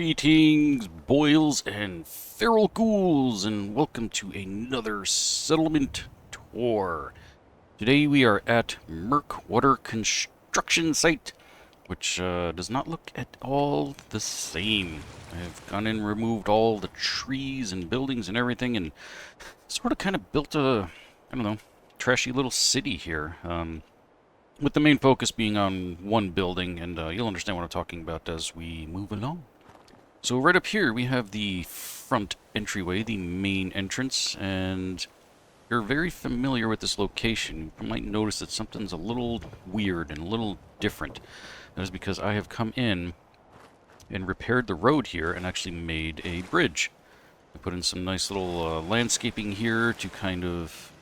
Greetings, boils and feral ghouls, and welcome to another settlement tour. Today we are at Murkwater Construction Site, which does not look at all the same. I've gone in and removed all the trees and buildings and everything, and sort of kind of built a, I don't know, trashy little city here. With the main focus being on one building, and you'll understand what I'm talking about as we move along. So right up here we have the front entryway, the main entrance, and you're very familiar with this location. You might notice that something's a little weird and a little different. That is because I have come in and repaired the road here and actually made a bridge. I put in some nice little landscaping here to kind of,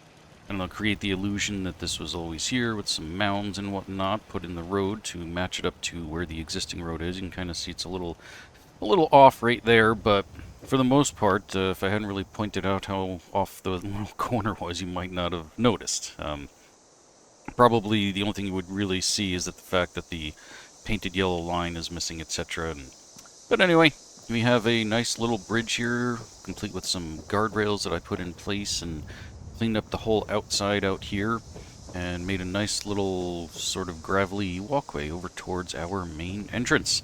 I don't know, create the illusion that this was always here with some mounds and whatnot. Put in the road to match it up to where the existing road is. You can kind of see it's a little off right there, but for the most part, if I hadn't really pointed out how off the little corner was, you might not have noticed. Probably the only thing you would really see is that the fact that the painted yellow line is missing, etc. But anyway, we have a nice little bridge here, complete with some guardrails that I put in place and cleaned up the whole outside out here and made a nice little sort of gravelly walkway over towards our main entrance.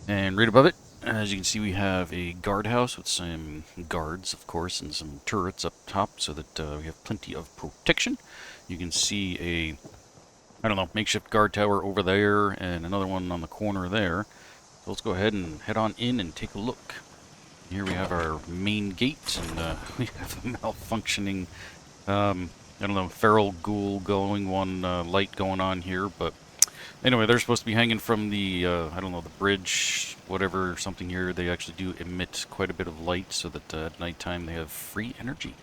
And right above it, as you can see, we have a guardhouse with some guards, of course, and some turrets up top so that we have plenty of protection. You can see a, I don't know, makeshift guard tower over there and another one on the corner there. So let's go ahead and head on in and take a look. Here we have our main gate, and we have a malfunctioning, I don't know, feral ghoul going one light going on here, but anyway, they're supposed to be hanging from the, I don't know, the bridge, whatever, something here. They actually do emit quite a bit of light so that at nighttime they have free energy.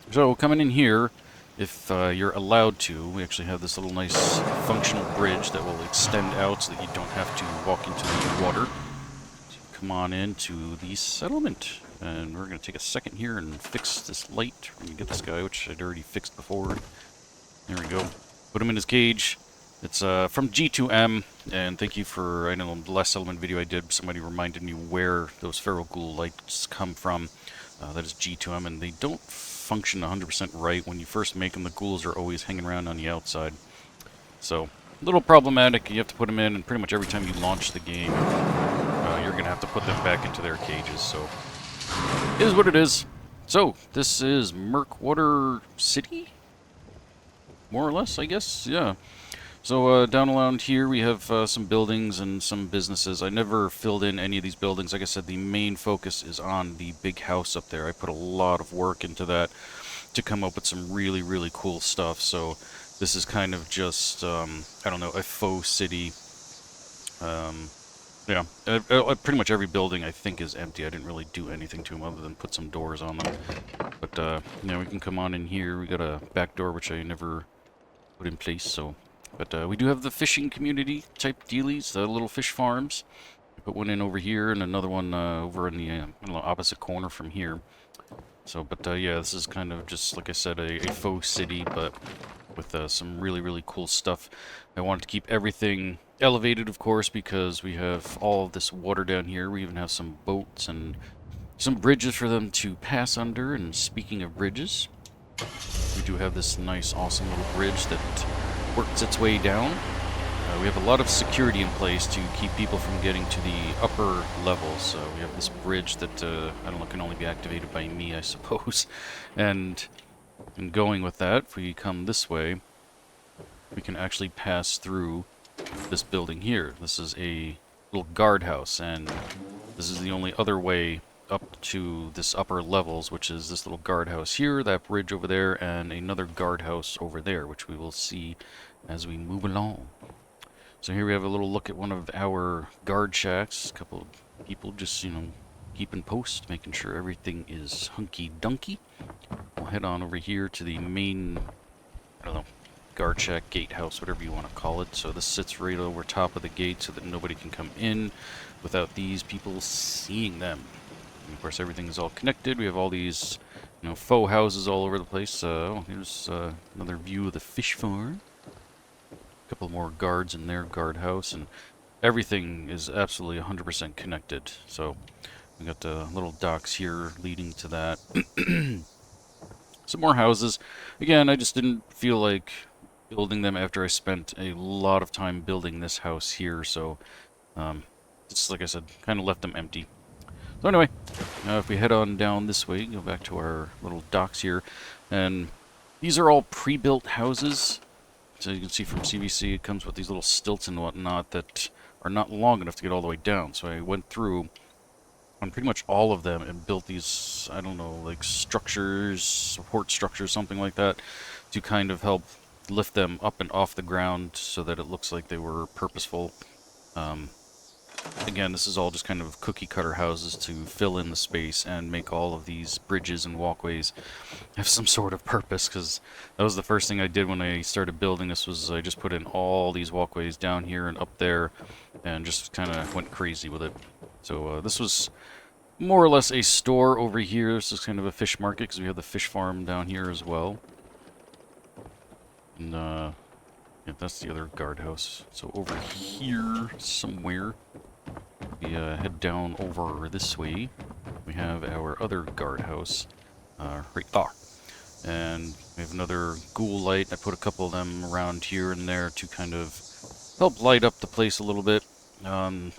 So coming in here, if you're allowed to, we actually have this little nice functional bridge that will extend out so that you don't have to walk into the water. So come on into the settlement. And we're going to take a second here and fix this light. We're going to get this guy, which I'd already fixed before. There we go. Put him in his cage. It's from G2M, and thank you for, I know, the last settlement video I did, somebody reminded me where those feral ghoul lights come from. That is G2M, and they don't function 100% right. When you first make them, the ghouls are always hanging around on the outside. So, a little problematic. You have to put them in, and pretty much every time you launch the game, you're going to have to put them back into their cages. So, it is what it is. So, this is Murkwater City? More or less, I guess? Yeah. So down around here we have some buildings and some businesses. I never filled in any of these buildings. Like I said, the main focus is on the big house up there. I put a lot of work into that to come up with some really, really cool stuff. So this is kind of just, I don't know, a faux city. Yeah, pretty much every building I think is empty. I didn't really do anything to them other than put some doors on them. But, you know, we can come on in here. We got a back door, which I never put in place, so... But we do have the fishing community type dealies, the little fish farms. I put one in over here and another one over in the I don't know, opposite corner from here. So, but yeah, this is kind of just, like I said, a faux city, but with some really, really cool stuff. I wanted to keep everything elevated, of course, because we have all of this water down here. We even have some boats and some bridges for them to pass under. And speaking of bridges, we do have this nice, awesome little bridge that works its way down. We have a lot of security in place to keep people from getting to the upper levels. So we have this bridge that, I don't know, can only be activated by me, I suppose. And going with that, if we come this way, we can actually pass through this building here. This is a little guardhouse, and this is the only other way up to this upper levels, which is this little guardhouse here, that bridge over there, and another guardhouse over there, which we will see as we move along. So here we have a little look at one of our guard shacks. A couple of people just, you know, keeping post, making sure everything is hunky-dunky. We'll head on over here to the main, I don't know, guard shack, gatehouse, whatever you want to call it. So this sits right over top of the gate so that nobody can come in without these people seeing them. And of course, everything is all connected. We have all these, you know, faux houses all over the place. Oh, here's another view of the fish farm. A couple more guards in their guardhouse, and everything is absolutely 100% connected. So we got the little docks here leading to that. Some more houses. Again, I just didn't feel like building them after I spent a lot of time building this house here, so just like I said, kind of left them empty. So anyway, if we head on down this way, go back to our little docks here, and these are all pre-built houses. So you can see from CVC, it comes with these little stilts and whatnot that are not long enough to get all the way down. So I went through on pretty much all of them and built these, I don't know, like structures, support structures, something like that, to kind of help lift them up and off the ground so that it looks like they were purposeful. Again, this is all just kind of cookie cutter houses to fill in the space and make all of these bridges and walkways have some sort of purpose, because that was the first thing I did when I started building this. Was I just put in all these walkways down here and up there and just kind of went crazy with it. So this was more or less a store over here. This is kind of a fish market because we have the fish farm down here as well. And yeah, that's the other guardhouse. So over here somewhere, we head down over this way. We have our other guardhouse right there. And we have another ghoul light. I put a couple of them around here and there to kind of help light up the place a little bit.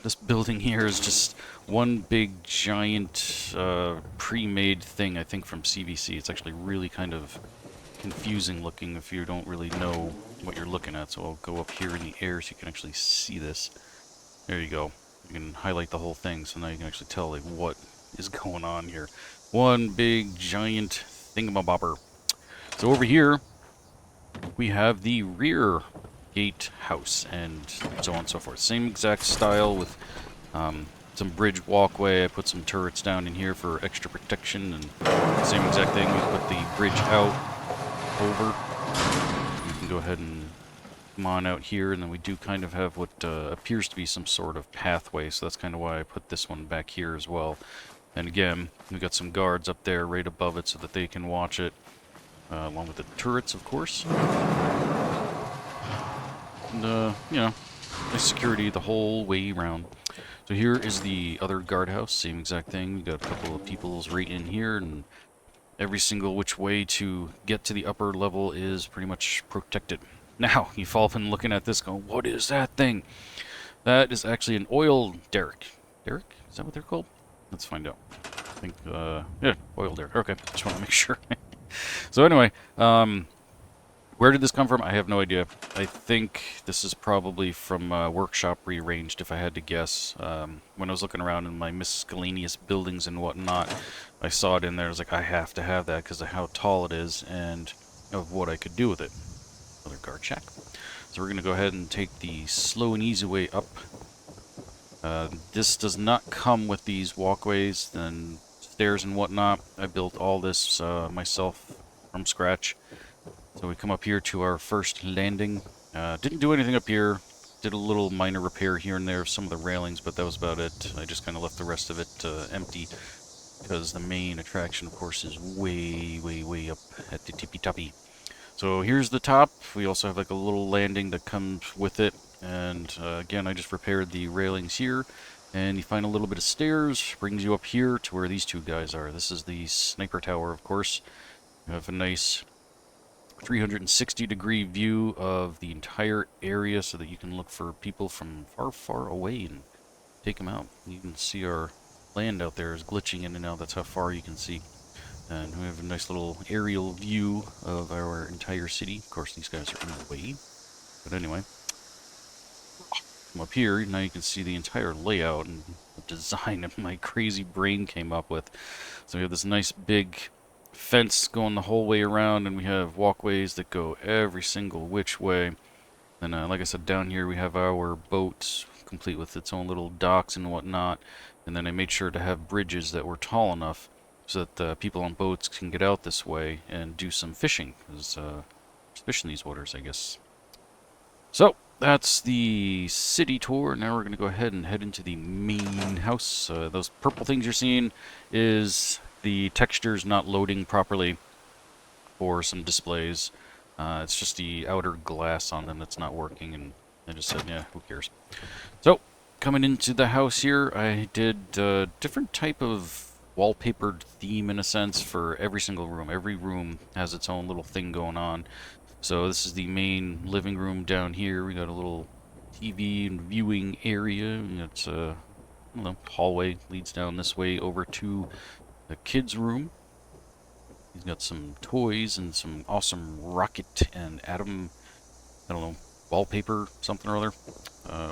This building here is just one big giant pre-made thing, I think, from CVC. It's actually really kind of confusing looking if you don't really know what you're looking at. So I'll go up here in the air so you can actually see this. There you go. You can highlight the whole thing, so now you can actually tell like what is going on here. One big giant thingamabobber. So over here we have the rear gate house and so on and so forth. Same exact style with some bridge walkway. I put some turrets down in here for extra protection, and same exact thing. We put the bridge out over. You can go ahead and come on out here, and then we do kind of have what appears to be some sort of pathway, so that's kind of why I put this one back here as well. And again, we've got some guards up there right above it so that they can watch it, along with the turrets, of course. And, you know, nice security the whole way around. So here is the other guardhouse, same exact thing. We've got a couple of peoples right in here, and every single which way to get to the upper level is pretty much protected. Now, you've all been looking at this going, what is that thing? That is actually an oil derrick. Derrick? Is that what they're called? Let's find out. I think, yeah, oil derrick. Okay, just want to make sure. So anyway, where did this come from? I have no idea. I think this is probably from Workshop Rearranged, if I had to guess. When I was looking around in my miscellaneous buildings and whatnot, I saw it in there. I was like, I have to have that because of how tall it is and of what I could do with it. Another guard shack. So we're going to go ahead and take the slow and easy way up. This does not come with these walkways and stairs and whatnot. I built all this myself from scratch. So we come up here to our first landing. Didn't do anything up here. Did a little minor repair here and there of some of the railings, but that was about it. I just kind of left the rest of it empty because the main attraction, of course, is way, way, way up at the tippy-toppy. So here's the top. We also have like a little landing that comes with it. And again, I just repaired the railings here. And you find a little bit of stairs, brings you up here to where these two guys are. This is the sniper tower, of course. You have a nice 360-degree view of the entire area so that you can look for people from far, far away and take them out. You can see our land out there is glitching in and out. That's how far you can see. And we have a nice little aerial view of our entire city. Of course, these guys are in the way. But anyway, from up here, now you can see the entire layout and the design that my crazy brain came up with. So we have this nice big fence going the whole way around, and we have walkways that go every single which way. And like I said, down here we have our boats, complete with its own little docks and whatnot. And then I made sure to have bridges that were tall enough so that people on boats can get out this way and do some fishing. Because there's fish in these waters, I guess. So that's the city tour. Now we're going to go ahead and head into the main house. Those purple things you're seeing is the textures not loading properly for some displays. It's just the outer glass on them that's not working, and I just said, yeah, who cares? So coming into the house here, I did a different type of wallpapered theme in a sense for every single room. Every room has its own little thing going on. So this is the main living room down here. We got a little TV and viewing area. It's a hallway leads down this way over to the kids' room. He's got some toys and some awesome rocket and atom, I don't know, wallpaper, something or other.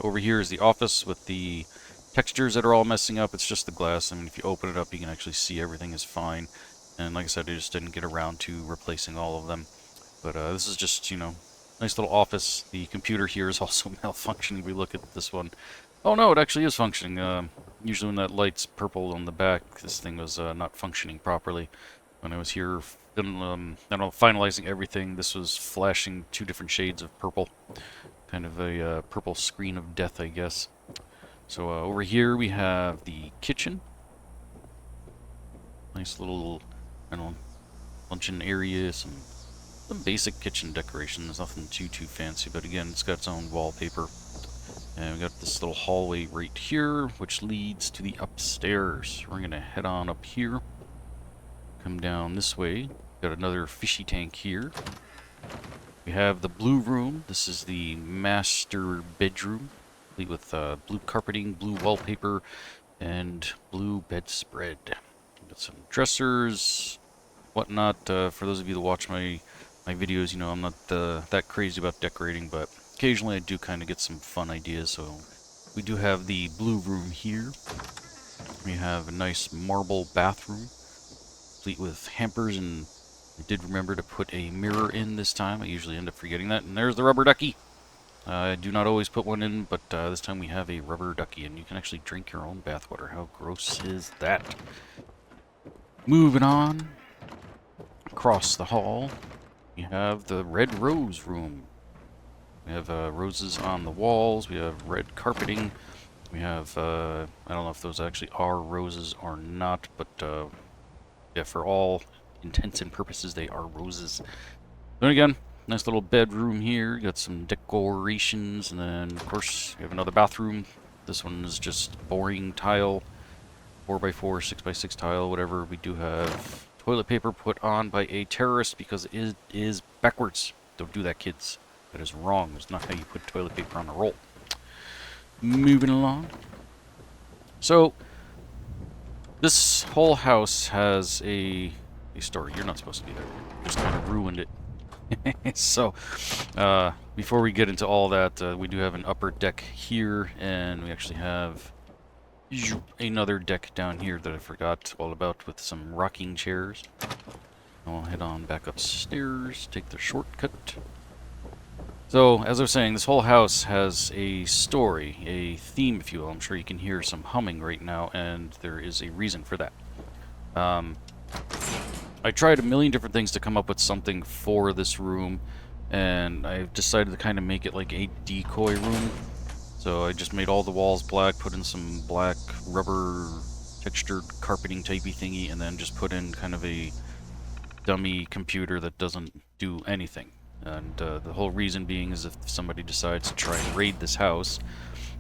Over here is the office with the textures that are all messing up. It's just the glass. I mean, if you open it up, you can actually see everything is fine. And like I said, I just didn't get around to replacing all of them. But this is just, you know, nice little office. The computer here is also malfunctioning. We look at this one. Oh no, it actually is functioning. Usually when that light's purple on the back, this thing was not functioning properly. When I was here, I don't know, finalizing everything, this was flashing 2 different shades of purple. Kind of a purple screen of death, I guess. So over here we have the kitchen. Nice little, I don't know, luncheon area, some basic kitchen decorations, nothing too fancy, but again, it's got its own wallpaper. And we got this little hallway right here, which leads to the upstairs. We're gonna head on up here, come down this way. Got another fishy tank here. We have the blue room. This is the master bedroom, complete with blue carpeting, blue wallpaper, and blue bedspread. Got some dressers, whatnot. For those of you that watch my videos, you know I'm not that crazy about decorating, but occasionally I do kind of get some fun ideas. So we do have the blue room here. We have a nice marble bathroom, complete with hampers, and I did remember to put a mirror in this time. I usually end up forgetting that. And there's the rubber ducky. I do not always put one in, but this time we have a rubber ducky, and you can actually drink your own bathwater. How gross is that? Moving on. Across the hall, we have the red rose room. We have roses on the walls. We have red carpeting. We have, I don't know if those actually are roses or not, but yeah, for all intents and purposes, they are roses. Then again, nice little bedroom here. Got some decorations, and then, of course, we have another bathroom. This one is just boring tile, 4x4, 6x6 tile, whatever. We do have toilet paper put on by a terrorist because it is backwards. Don't do that, kids. That is wrong. That's not how you put toilet paper on a roll. Moving along. So, this whole house has a story. You're not supposed to be there. You just kind of ruined it. So, before we get into all that, we do have an upper deck here, and we actually have another deck down here that I forgot all about with some rocking chairs. I'll head on back upstairs, take the shortcut. So, as I was saying, this whole house has a story, a theme, if you will. I'm sure you can hear some humming right now, and there is a reason for that. I tried a million different things to come up with something for this room, and I've decided to kind of make it like a decoy room. So I just made all the walls black, put in some black rubber textured carpeting typey thingy, and then just put in kind of a dummy computer that doesn't do anything. And the whole reason being is if somebody decides to try and raid this house,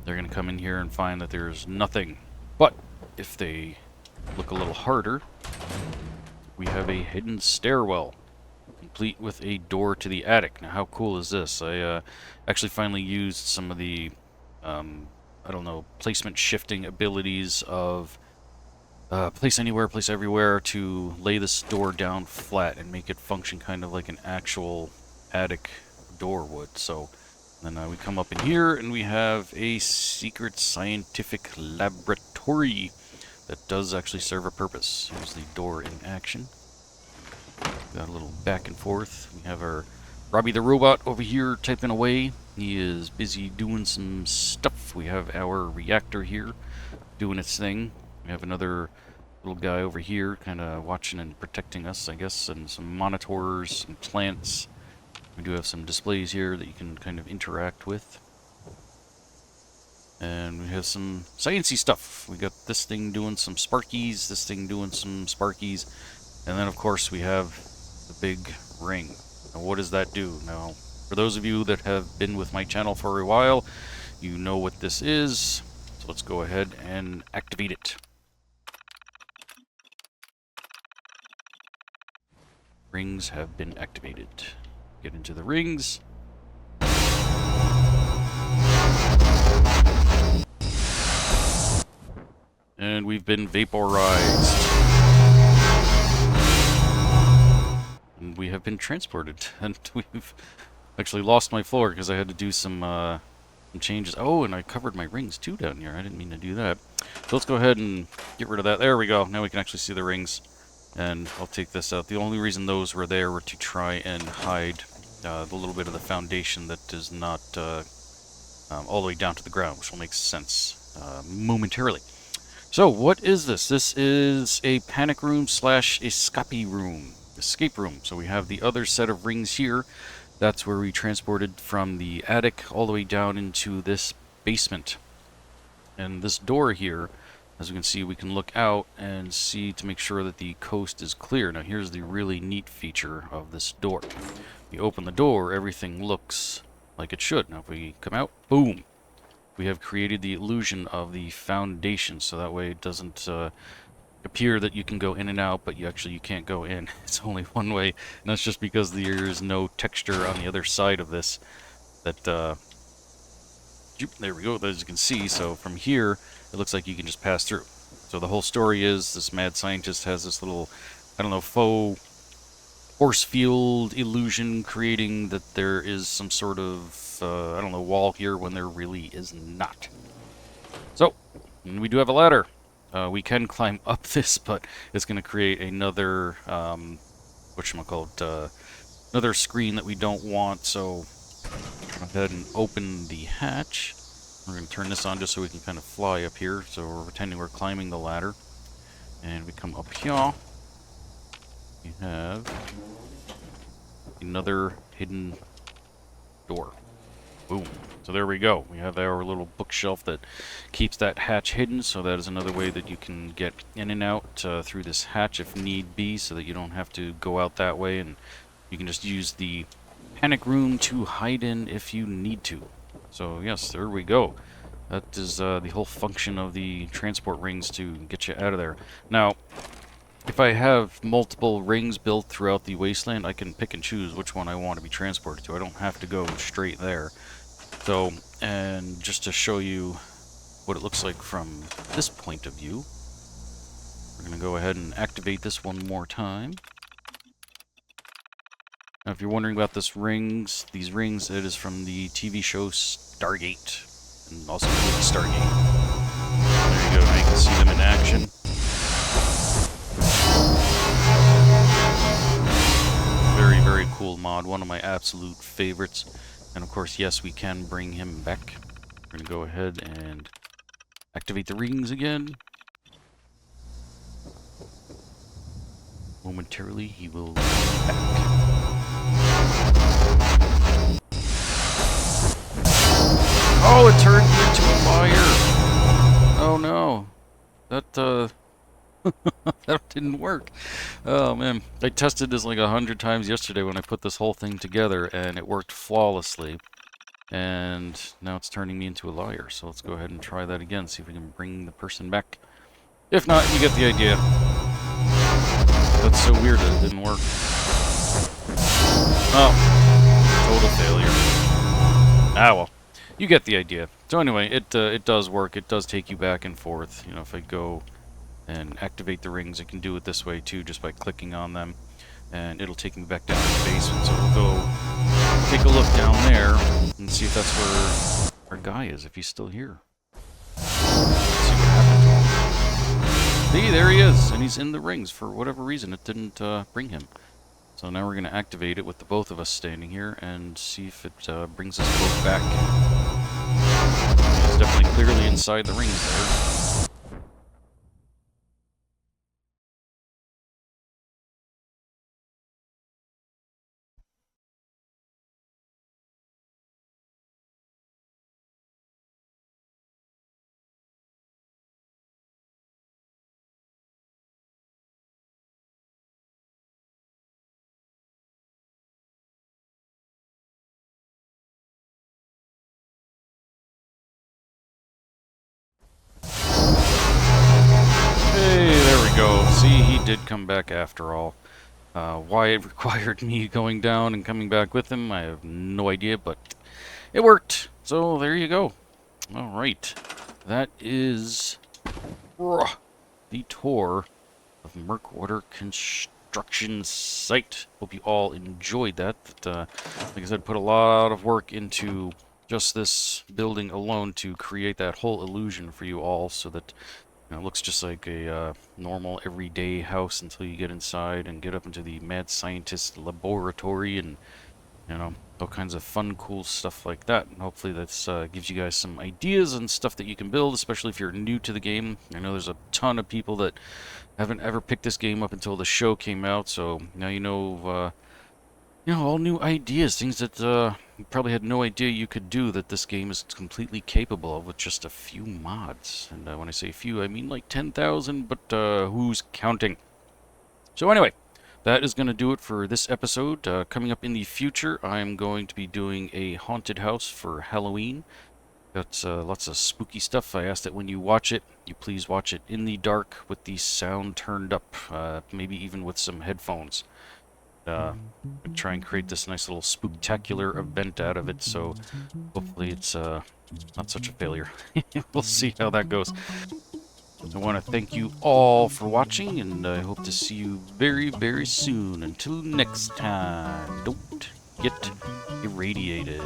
they're going to come in here and find that there's nothing. But if they look a little harder, we have a hidden stairwell, complete with a door to the attic. Now, how cool is this? I actually finally used some of the, I don't know, placement shifting abilities of place anywhere, place everywhere to lay this door down flat and make it function kind of like an actual attic door would. So then we come up in here and we have a secret scientific laboratory that does actually serve a purpose. Here's the door in action. Got a little back and forth. We have our Robbie the robot over here typing away. He is busy doing some stuff. We have our reactor here doing its thing. We have another little guy over here kind of watching and protecting us, I guess, and some monitors and plants. We do have some displays here that you can kind of interact with. And we have some sciencey stuff. We got this thing doing some sparkies, this thing doing some sparkies, and then of course we have the big ring. Now what does that do? Now, for those of you that have been with my channel for a while, you know what this is. So let's go ahead and activate it. Rings have been activated. Get into the rings. And we've been vaporized. And we have been transported. And we've actually lost my floor because I had to do some changes. Oh, and I covered my rings too down here. I didn't mean to do that. So let's go ahead and get rid of that. There we go. Now we can actually see the rings. And I'll take this out. The only reason those were there were to try and hide the little bit of the foundation that is not all the way down to the ground, which will make sense momentarily. So, what is this? This is a panic room slash escape room. Escape room. So we have the other set of rings here. That's where we transported from the attic all the way down into this basement. And this door here, as we can see, we can look out and see to make sure that the coast is clear. Now here's the really neat feature of this door. You open the door, everything looks like it should. Now if we come out, boom! We have created the illusion of the foundation, so that way it doesn't appear that you can go in and out, but you can't go in. It's only one way, and that's just because there is no texture on the other side of this. That there we go, as you can see. So from here, it looks like you can just pass through. So the whole story is this mad scientist has this little, I don't know, faux force field illusion creating that there is some sort of, I don't know, wall here when there really is not. So, we do have a ladder. We can climb up this, but it's going to create another, whatchamacallit, another screen that we don't want, so go ahead and open the hatch. We're going to turn this on just so we can kind of fly up here. So we're pretending we're climbing the ladder. And we come up here. We have another hidden door. Boom. So there we go. We have our little bookshelf that keeps that hatch hidden. So that is another way that you can get in and out through this hatch if need be, so that you don't have to go out that way. And you can just use the panic room to hide in if you need to. So yes, there we go. That is the whole function of the transport rings, to get you out of there. Now, if I have multiple rings built throughout the wasteland, I can pick and choose which one I want to be transported to. I don't have to go straight there. So, and just to show you what it looks like from this point of view, we're going to go ahead and activate this one more time. Now, if you're wondering about these rings, it is from the TV show Stargate, and also movie Stargate. There you go, now you can see them in action. Very, very cool mod, one of my absolute favorites. And of course, yes, we can bring him back. We're going to go ahead and activate the rings again. Momentarily, he will come back. Oh, it turned me into a liar! Oh no. That, that didn't work. Oh man. I tested this like 100 times yesterday when I put this whole thing together, and it worked flawlessly. And now it's turning me into a liar. So let's go ahead and try that again, see if we can bring the person back. If not, you get the idea. That's so weird that it didn't work. Oh. Total failure. Ah, well. You get the idea. So anyway, it does work. It does take you back and forth. You know, if I go and activate the rings, I can do it this way too, just by clicking on them. And it'll take me back down to the basement. So we'll go take a look down there and see if that's where our guy is, if he's still here. Let's see what happened to him. See, there he is, and he's in the rings. For whatever reason, it didn't bring him. So now we're going to activate it with the both of us standing here and see if it brings us both back. He's definitely clearly inside the rings there. he did come back after all. Why it required me going down and coming back with him, I have no idea, but it worked. So there you go. All right. That is the tour of Murkwater Construction Site. Hope you all enjoyed that. Like I said, put a lot of work into just this building alone to create that whole illusion for you all, so that it looks just like a normal everyday house until you get inside and get up into the mad scientist laboratory and, all kinds of fun, cool stuff like that. And hopefully that gives you guys some ideas and stuff that you can build, especially if you're new to the game. I know there's a ton of people that haven't ever picked this game up until the show came out, so now you know, all new ideas, things that you probably had no idea you could do that this game is completely capable of with just a few mods. And when I say few, I mean like 10,000, but who's counting? So anyway, that is going to do it for this episode. Coming up in the future, I'm going to be doing a haunted house for Halloween. Got lots of spooky stuff. I ask that when you watch it, you please watch it in the dark with the sound turned up, maybe even with some headphones. Try and create this nice little spooktacular event out of it, so hopefully it's not such a failure. We'll see how that goes. I want to thank you all for watching, and I hope to see you very, very soon. Until next time, don't get irradiated.